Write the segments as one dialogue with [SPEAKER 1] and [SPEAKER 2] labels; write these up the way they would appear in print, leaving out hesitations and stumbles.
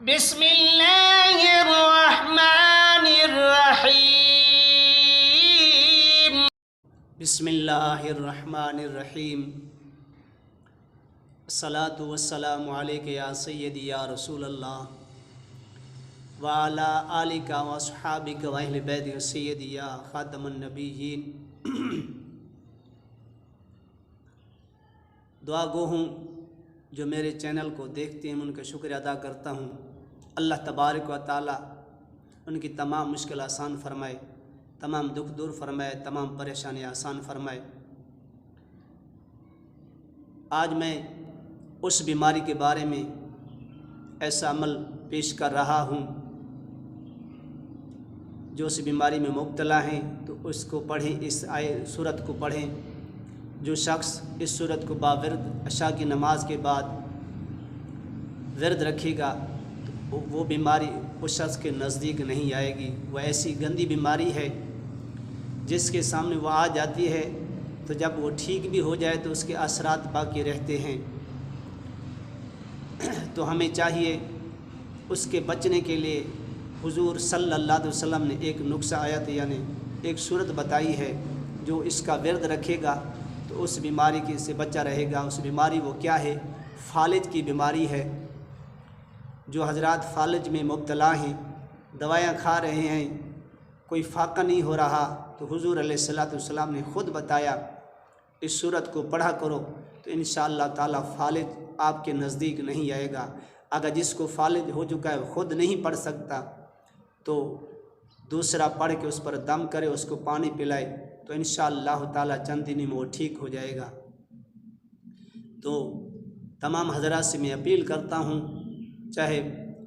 [SPEAKER 1] बिस्मिल्लाहिर्रहमानिर्रहीम। बिस्मिल्लाहिर्रहमानिर्रहीम। अस्सलातु वस्सलामु अलैका या सय्यदी या रसूलल्लाह व अला आलिका व अस्हाबिका व अहले बैतिका सय्यदी या खातमुन नबिय्यीन। दुआ गो हूँ जो मेरे चैनल को देखते हैं, उनका शुक्रिया अदा करता हूँ। अल्लाह तबारक व तआला उनकी तमाम मुश्किल आसान फरमाए, तमाम दुख दूर फरमाए, तमाम परेशानी आसान फरमाए। आज मैं उस बीमारी के बारे में ऐसा अमल पेश कर रहा हूँ जो उस बीमारी में मुब्तला हैं, तो उसको पढ़ें, इस सूरत को पढ़ें। जो शख्स इस सूरत को बाविर्द अशा की नमाज के बाद विर्द रखेगा तो वो बीमारी उस शख्स के नज़दीक नहीं आएगी। वह ऐसी गंदी बीमारी है जिसके सामने वह आ जाती है तो जब वो ठीक भी हो जाए तो उसके असरात बाकी रहते हैं। तो हमें चाहिए उसके बचने के लिए हुजूर सल्लल्लाहु अलैहि वसल्लम ने एक नुस्खा आयत यानी एक सूरत बताई है, जो इसका विर्द रखेगा तो उस बीमारी के से बचा रहेगा। उस बीमारी वो क्या है? फालिज की बीमारी है। जो हजरात फालिज में मुब्तला हैं, दवाइयाँ खा रहे हैं, कोई फ़ाक़ा नहीं हो रहा, तो हुजूर अलैहिस्सलातु वस्सलाम ने ख़ुद बताया इस सूरत को पढ़ा करो तो इंशाअल्लाह ताला फालिज आपके नज़दीक नहीं आएगा। अगर जिसको फालिज हो चुका है ख़ुद नहीं पढ़ सकता तो दूसरा पढ़ के उस पर दम करे, उसको पानी पिलाए, तो इंशाअल्लाह ताला चंद दिन में वो ठीक हो जाएगा। तो तमाम हज़रात से मैं अपील करता हूँ, चाहे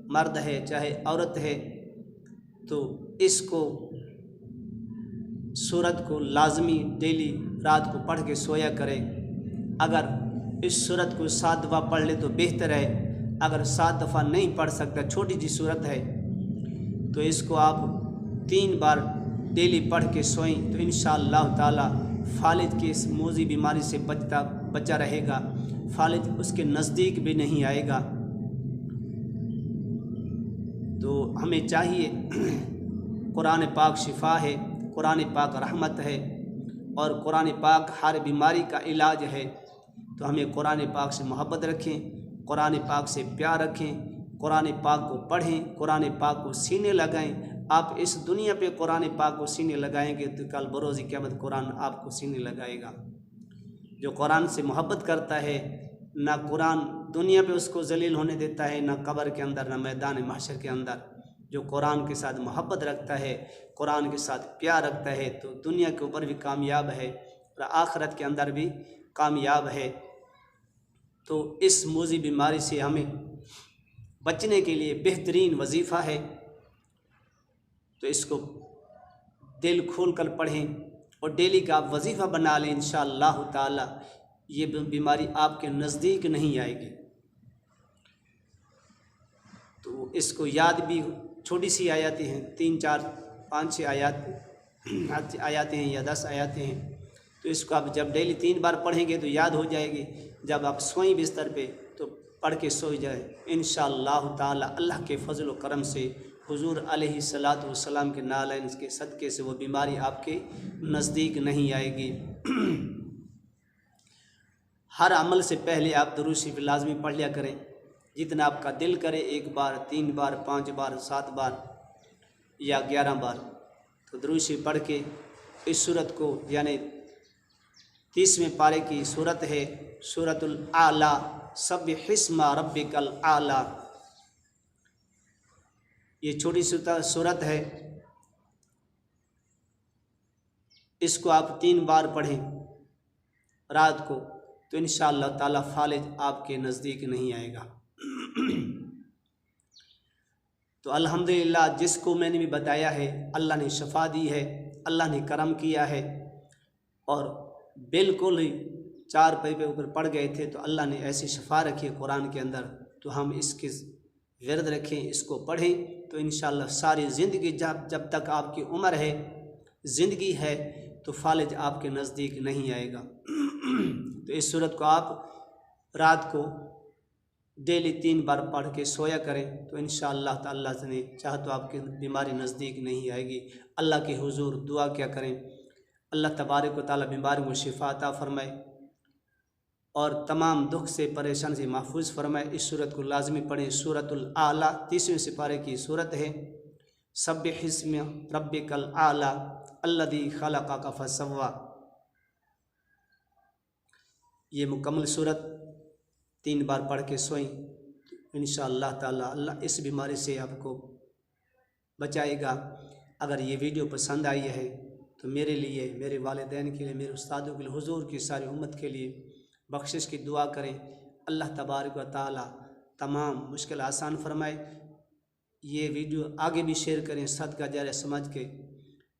[SPEAKER 1] मर्द है चाहे औरत है, तो इसको सूरत को लाजमी डेली रात को पढ़ के सोया करें। अगर इस सूरत को 7 दफ़ा पढ़ ले तो बेहतर है। अगर 7 दफ़ा नहीं पढ़ सकता, छोटी सी सूरत है, तो इसको आप 3 बार डेली पढ़ के सोएं तो इंशाअल्लाह ताला फालिज की इस मोज़ी बीमारी से बचा रहेगा। फालिज उसके नज़दीक भी नहीं आएगा। तो हमें चाहिए कुरान पाक शिफा है, कुरान पाक रहमत है और कुरान पाक हर बीमारी का इलाज है। तो हमें कुरान पाक से मोहब्बत रखें, कुरान पाक से प्यार रखें, कुरान पाक को पढ़ें, कुरान पाक को सीने लगाएं। आप इस दुनिया पे कुरान पाक को सीने लगाएंगे तो कल बरोज़ क़यामत कुरान आपको सीने लगाएगा। जो कुरान से मोहब्बत करता है, ना कुरान दुनिया पे उसको जलील होने देता है, ना कब्र के अंदर, ना मैदान महशर के अंदर। जो कुरान के साथ मोहब्बत रखता है, कुरान के साथ प्यार रखता है, तो दुनिया के ऊपर भी कामयाब है और आखिरत के अंदर भी कामयाब है। तो इस मोज़ी बीमारी से हमें बचने के लिए बेहतरीन वजीफ़ा है, तो इसको दिल खोल कर पढ़ें और डेली का आप वजीफ़ा बना लें। इंशाअल्लाह ताला ये बीमारी आपके नज़दीक नहीं आएगी। तो इसको याद भी, छोटी सी आयतें हैं, 3, 4, 5, 6 आयतें हैं या 10 आयतें हैं, तो इसको आप जब डेली 3 बार पढ़ेंगे तो याद हो जाएगी। जब आप सोएं बिस्तर पे तो पढ़ के सो जाए इंशाअल्लाह ताला। अल्लाह के फजल व करम से हुजूर अलैहिस्सलातु वस्सलाम के नालैन के सदक़े से वो बीमारी आपके नज़दीक नहीं आएगी। हर अमल से पहले आप दुरूद शरीफ लाज़मी पढ़ लिया करें, जितना आपका दिल करे, 1 बार, 3 बार, 5 बार, 7 बार या 11 बार। तो दुरूद शरीफ पढ़ के इस सूरत को, यानी 30वें पारे की सूरत है सूरतुल आला, सब्बिहिस्मा रब्बिकल आला। ये छोटी सूरत है, इसको आप 3 बार पढ़ें रात को तो इंशाअल्लाह ताला फालिज आपके नज़दीक नहीं आएगा। तो अल्हम्दुलिल्लाह, जिसको मैंने भी बताया है अल्लाह ने शफा दी है, अल्लाह ने करम किया है और बिल्कुल ही 4 पैर पे ऊपर पड़ गए थे तो अल्लाह ने ऐसी शफा रखी है कुरान के अंदर। तो हम इसके विरद रखें, इसको पढ़ें तो इंशाअल्लाह सारी ज़िंदगी, जब तक आपकी उम्र है, ज़िंदगी है, तो फालिज आपके नज़दीक नहीं आएगा। तो इस सूरत को आप रात को डेली 3 बार पढ़ के सोया करें तो इंशाअल्लाह ताला ने चाह तो आपकी बीमारी नज़दीक नहीं आएगी। अल्लाह के हुजूर दुआ क्या करें, अल्लाह तबारक व तआला बीमारी को शिफा अता फरमाए और तमाम दुख से परेशान से महफूज फरमाए। इस सूरत को लाजमी पढ़ें। सूरतुल आला 30वें सिपारे की सूरत है। सब्बिहिस्म रब्बिकल आला अल्लज़ी खलक़ फसव्वा। ये मुकम्मल सूरत 3 बार पढ़ के सोएं इंशाअल्लाह ताला अल्लाह इस बीमारी से आपको बचाएगा। अगर ये वीडियो पसंद आई है तो मेरे लिए, मेरे वालिदैन के लिए, मेरे उस्तादों के लिए, हुजूर की सारी उम्मत के लिए बख्शिश की दुआ करें। अल्लाह तबारक व तआला तमाम मुश्किल आसान फरमाए। ये वीडियो आगे भी शेयर करें सदका जारिया समझ के,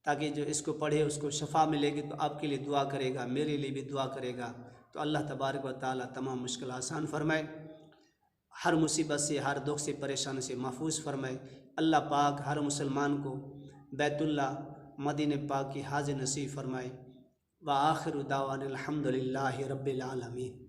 [SPEAKER 1] ताकि जो इसको पढ़े उसको शफा मिलेगी तो आपके लिए दुआ करेगा, मेरे लिए भी दुआ करेगा। तो अल्लाह तबारक व तआला तमाम मुश्किल आसान फरमाए, हर मुसीबत से, हर दुख से, परेशानी से महफूज फरमाए। अल्लाह पाक हर मुसलमान को बैतुल्ला मदीने पाक की हाज़ नसीब फरमाए। व आखिर दावाना अल्हम्दुलिल्लाहि रब्बिल आलमीन।